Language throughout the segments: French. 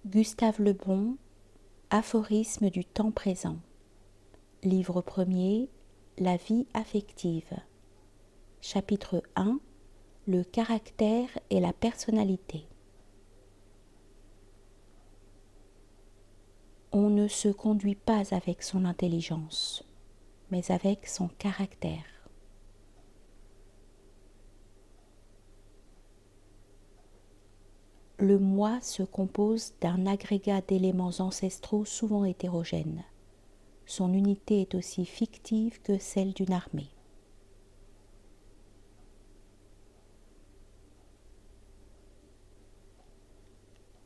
Gustave Le Bon, Aphorismes du temps présent. Livre 1er, La vie affective. Chapitre 1, Le caractère et la personnalité. On ne se conduit pas avec son intelligence, mais avec son caractère. Le moi se compose d'un agrégat d'éléments ancestraux souvent hétérogènes. Son unité est aussi fictive que celle d'une armée.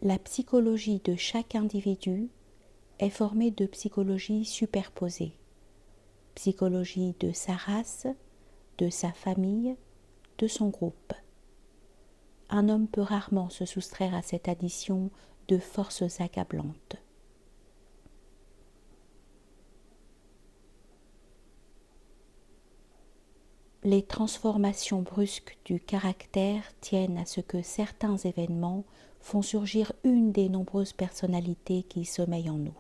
La psychologie de chaque individu est formée de psychologies superposées. Psychologie de sa race, de sa famille, de son groupe. Un homme peut rarement se soustraire à cette addition de forces accablantes. Les transformations brusques du caractère tiennent à ce que certains événements font surgir une des nombreuses personnalités qui sommeillent en nous.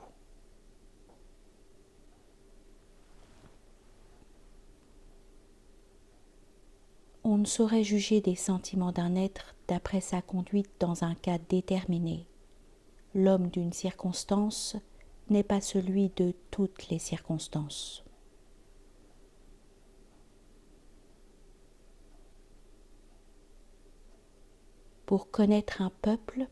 On ne saurait juger des sentiments d'un être d'après sa conduite dans un cas déterminé. L'homme d'une circonstance n'est pas celui de toutes les circonstances. Pour connaître un peuple,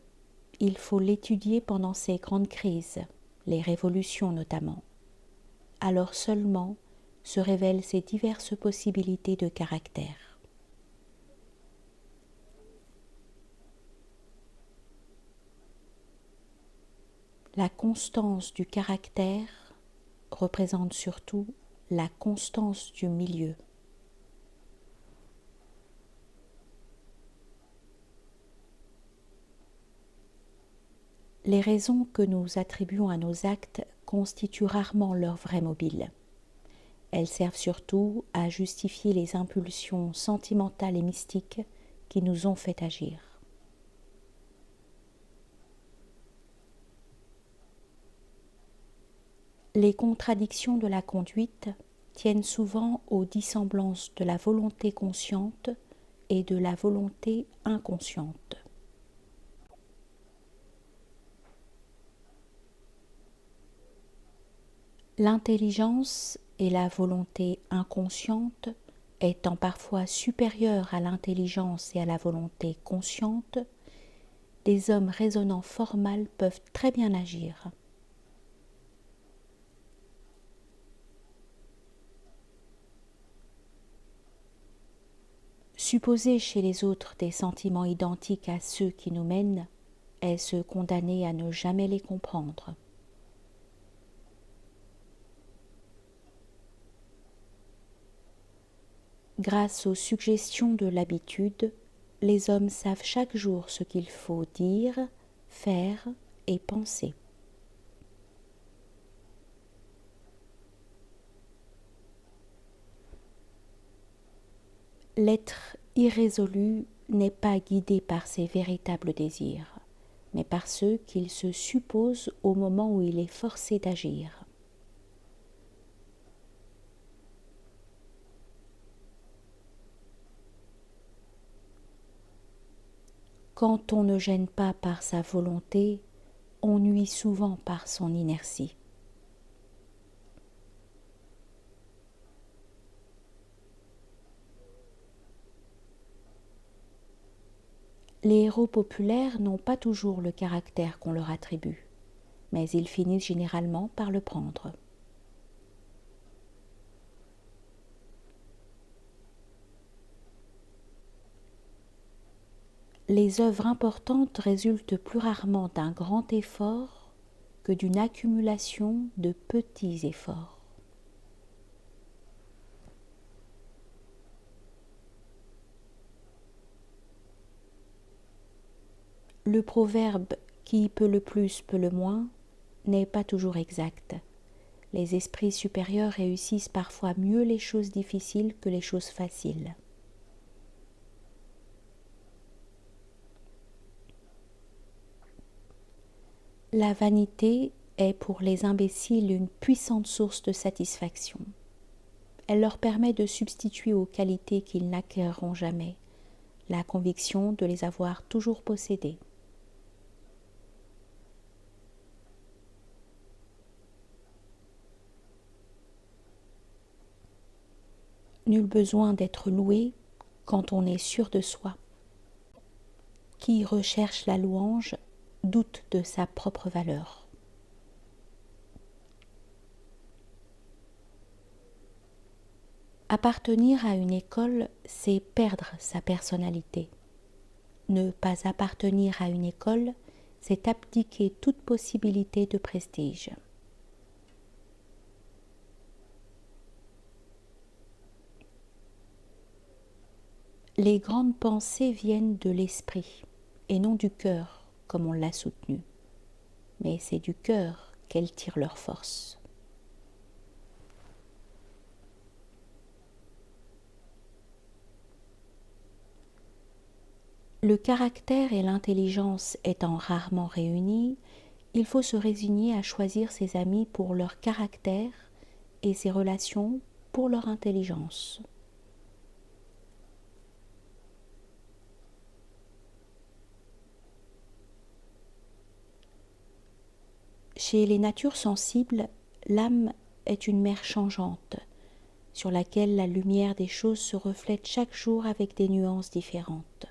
il faut l'étudier pendant ses grandes crises, les révolutions notamment. Alors seulement se révèlent ses diverses possibilités de caractère. La constance du caractère représente surtout la constance du milieu. Les raisons que nous attribuons à nos actes constituent rarement leur vrai mobile. Elles servent surtout à justifier les impulsions sentimentales et mystiques qui nous ont fait agir. Les contradictions de la conduite tiennent souvent aux dissemblances de la volonté consciente et de la volonté inconsciente. L'intelligence et la volonté inconsciente étant parfois supérieures à l'intelligence et à la volonté consciente, des hommes raisonnants fort mal peuvent très bien agir. Supposer chez les autres des sentiments identiques à ceux qui nous mènent est se condamner à ne jamais les comprendre. Grâce aux suggestions de l'habitude, les hommes savent chaque jour ce qu'il faut dire, faire et penser. L'être irrésolu n'est pas guidé par ses véritables désirs, mais par ceux qu'il se suppose au moment où il est forcé d'agir. Quand on ne gêne pas par sa volonté, on nuit souvent par son inertie. Les héros populaires n'ont pas toujours le caractère qu'on leur attribue, mais ils finissent généralement par le prendre. Les œuvres importantes résultent plus rarement d'un grand effort que d'une accumulation de petits efforts. Le proverbe « qui peut le plus peut le moins » n'est pas toujours exact. Les esprits supérieurs réussissent parfois mieux les choses difficiles que les choses faciles. La vanité est pour les imbéciles une puissante source de satisfaction. Elle leur permet de substituer aux qualités qu'ils n'acquerront jamais, la conviction de les avoir toujours possédées. Nul besoin d'être loué quand on est sûr de soi. Qui recherche la louange doute de sa propre valeur. Appartenir à une école, c'est perdre sa personnalité. Ne pas appartenir à une école, c'est abdiquer toute possibilité de prestige. Les grandes pensées viennent de l'esprit et non du cœur, comme on l'a soutenu. Mais c'est du cœur qu'elles tirent leur force. Le caractère et l'intelligence étant rarement réunis, il faut se résigner à choisir ses amis pour leur caractère et ses relations pour leur intelligence. Chez les natures sensibles, l'âme est une mer changeante, sur laquelle la lumière des choses se reflète chaque jour avec des nuances différentes.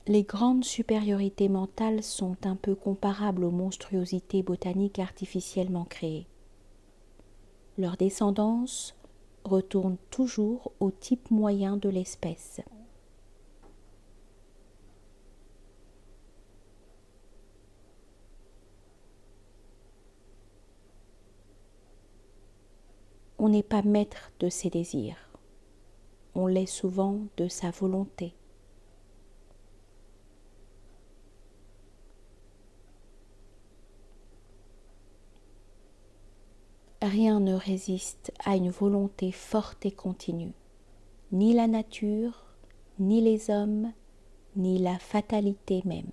Les grandes supériorités mentales sont un peu comparables aux monstruosités botaniques artificiellement créées. Leur descendance retourne toujours au type moyen de l'espèce. On n'est pas maître de ses désirs, on l'est souvent de sa volonté. Rien ne résiste à une volonté forte et continue, ni la nature, ni les hommes, ni la fatalité même.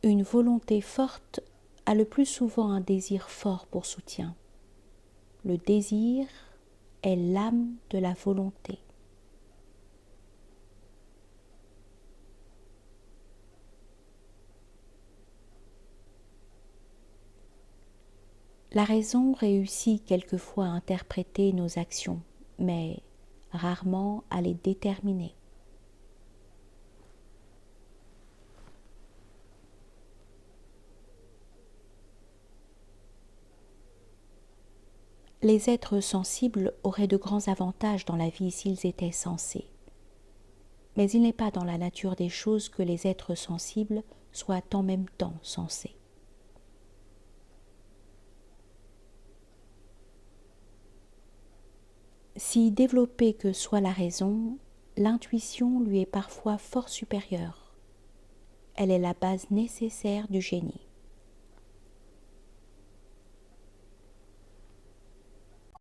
Une volonté forte a le plus souvent un désir fort pour soutien. Le désir est l'âme de la volonté. La raison réussit quelquefois à interpréter nos actions, mais rarement à les déterminer. Les êtres sensibles auraient de grands avantages dans la vie s'ils étaient sensés. Mais il n'est pas dans la nature des choses que les êtres sensibles soient en même temps sensés. Si développée que soit la raison, l'intuition lui est parfois fort supérieure. Elle est la base nécessaire du génie.